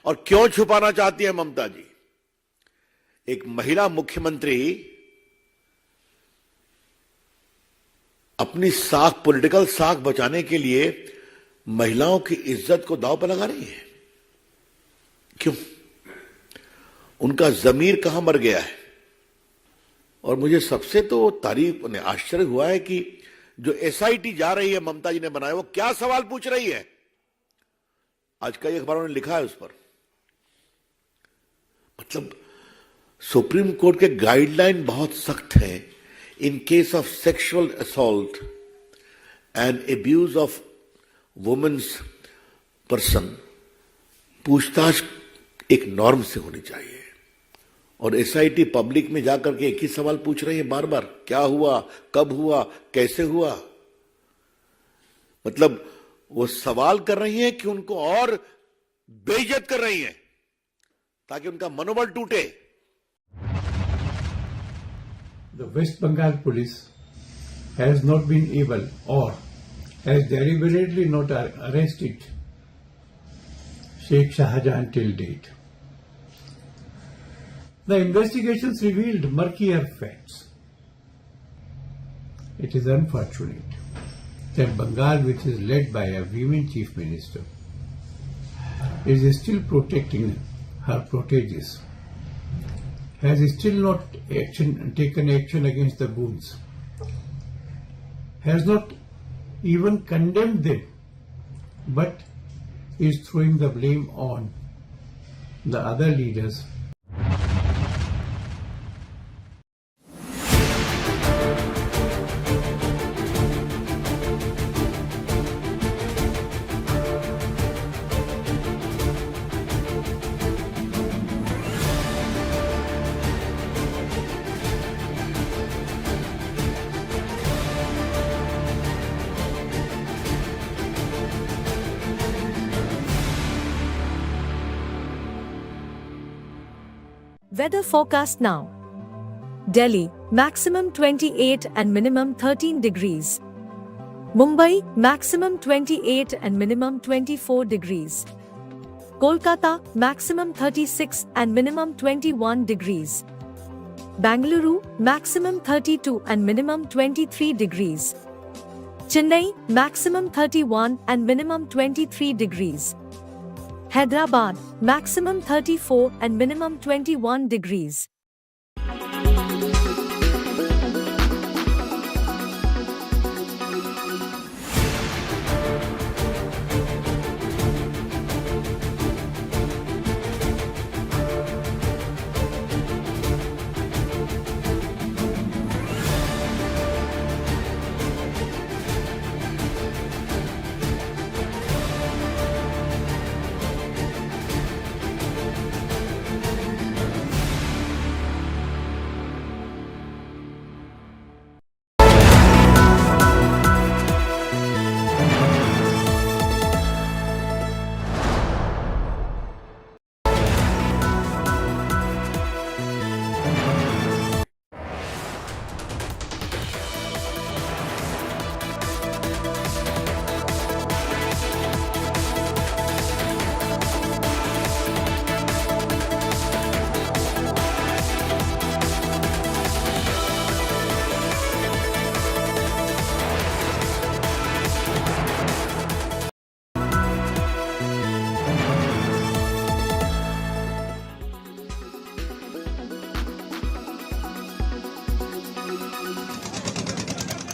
और क्यों छुपाना चाहती है ममता जी? एक महिला मुख्यमंत्री अपनी साख, पॉलिटिकल साख बचाने के लिए महिलाओं की इज्जत को दांव पर लगा रही है। क्यों? उनका जमीर कहां मर गया है? और मुझे सबसे तो तारीफ ने आश्चर्य हुआ है कि जो एसआईटी जा रही है ममता जी ने बनाया, वो क्या सवाल पूछ रही है? आज कई अखबारों ने लिखा है उस पर। मतलब सुप्रीम कोर्ट के गाइडलाइन बहुत सख्त है। In case of sexual assault and abuse of women's person, पूछताछ एक नॉर्म से होनी चाहिए। और एसआईटी पब्लिक में जाकर के एक ही सवाल पूछ रही है बार बार, क्या हुआ, कब हुआ, कैसे हुआ? मतलब वो सवाल कर रही हैं कि उनको और बेइज्जत कर रही हैं ताकि उनका मनोबल टूटे। The West Bengal police has not been able or has deliberately not arrested Sheikh Shah Jahan till date. The investigations revealed murkier facts. It is unfortunate that Bengal, which is led by a women chief minister, is still protecting her proteges, has still not taken action against the goons, has not even condemned them, but is throwing the blame on the other leaders. Weather forecast now. Delhi, maximum 28 and minimum 13 degrees. Mumbai, maximum 28 and minimum 24 degrees. Kolkata, maximum 36 and minimum 21 degrees. Bangalore, maximum 32 and minimum 23 degrees. Chennai, maximum 31 and minimum 23 degrees. Hyderabad, maximum 34 and minimum 21 degrees.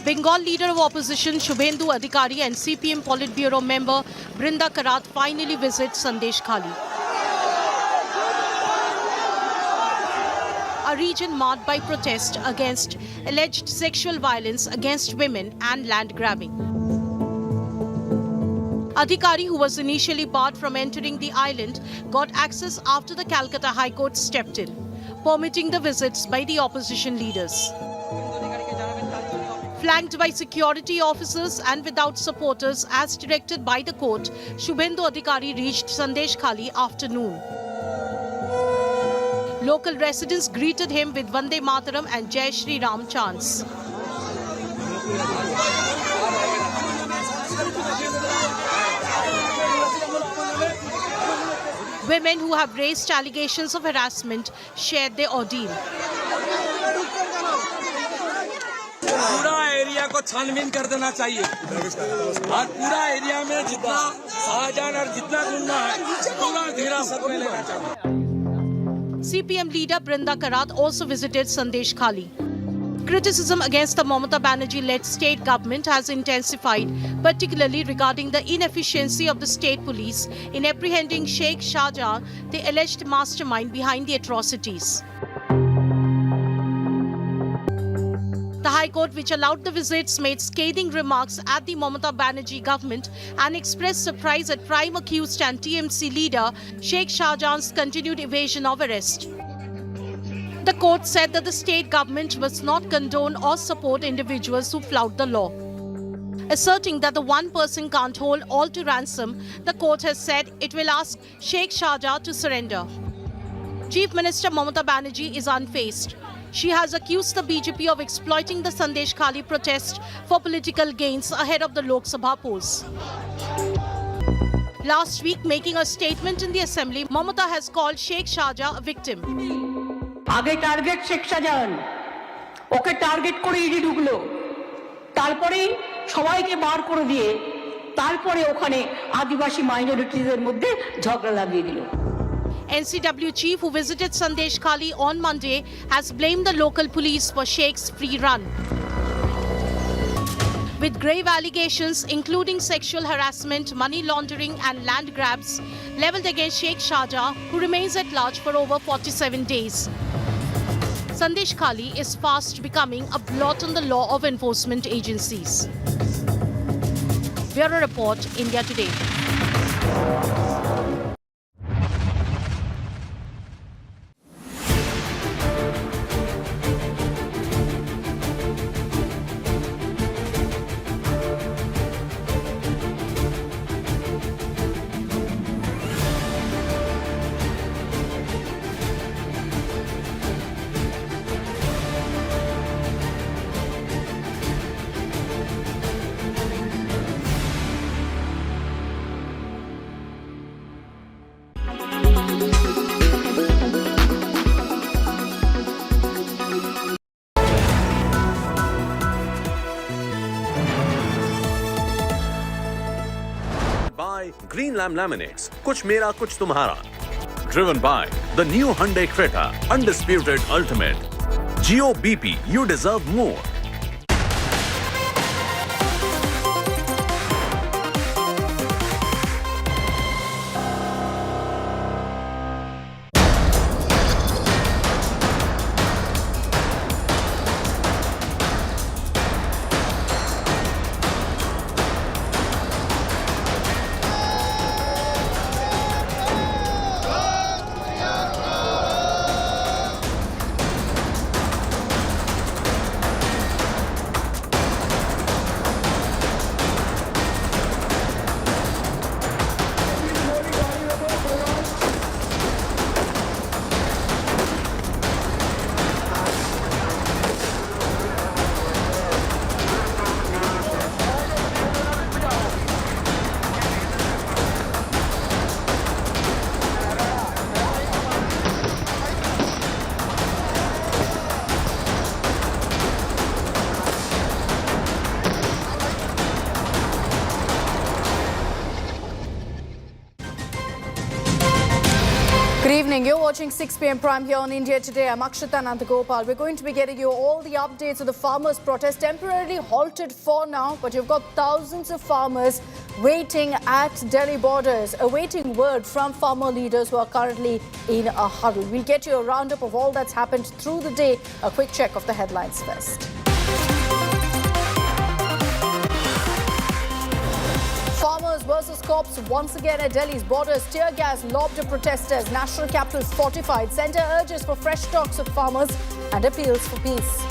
Bengal leader of opposition Shubhendu Adhikari and CPM Politburo member Brinda Karat finally visit Sandesh Khali, a region marked by protest against alleged sexual violence against women and land grabbing. Adhikari, who was initially barred from entering the island, got access after the Calcutta High Court stepped in, permitting the visits by the opposition leaders. Flanked by security officers and without supporters as directed by the court, Shubhendu Adhikari reached Sandesh Khali afternoon. Local residents greeted him with Vande Mataram and Jai Shri Ram chants. Women who have raised allegations of harassment shared their ordeal. पूरा area को छानबीन कर देना चाहिए और पूरा area में जितना शाहजहां और जितना गुंडा है पूरा हिरासत में लेना चाहिए. CPM leader Brinda Karat also visited Sandesh Khali. Criticism against the Mamata Banerjee-led state government has intensified, particularly regarding the inefficiency of the state police in apprehending Sheikh Shahjahan, the alleged mastermind behind the atrocities. The High Court, which allowed the visits, made scathing remarks at the Mamata Banerjee government and expressed surprise at prime accused and TMC leader Sheikh Shahjahan's continued evasion of arrest. The court said that the state government must not condone or support individuals who flout the law. Asserting that the one person can't hold all to ransom, the court has said it will ask Sheikh Shahjahan to surrender. Chief Minister Mamata Banerjee is unfazed. She has accused the BJP of exploiting the Sandesh Khali protest for political gains ahead of the Lok Sabha polls. Last week, making a statement in the assembly, Mamata has called Sheikh Shahjahan a victim. আগে target Sheikh Shahjahan, ওকে target করে ED ঢুকলো, তারপরে সবাইকে বার করে দিয়ে তারপরে ওখানে আদিবাসী মাইনরিটিদের মধ্যে ঝগড়া লাগিয়ে দিল. NCW chief who visited Sandesh Khali on Monday has blamed the local police for Sheikh's free run. With grave allegations including sexual harassment, money laundering and land grabs leveled against Sheikh Shahjahan, who remains at large for over 47 days. Sandesh Khali is fast becoming a blot on the law of enforcement agencies. Bureau Report, India Today. Green Lamb Laminates, kuch mera kuch tumhara. Driven by the new Hyundai Creta, undisputed ultimate. Geo BP, you deserve more. evening. You're watching 6 p.m. Prime here on India Today. I'm Akshita Nandagopal. We're going to be getting you all the updates of the farmers' protest, temporarily halted for now, but you've got thousands of farmers waiting at Delhi borders, awaiting word from farmer leaders who are currently in a huddle. We'll get you a roundup of all that's happened through the day. A quick check of the headlines first. Farmers versus cops once again at Delhi's borders. Tear gas lobbed at protesters. National capital fortified. Centre urges for fresh talks with farmers and appeals for peace.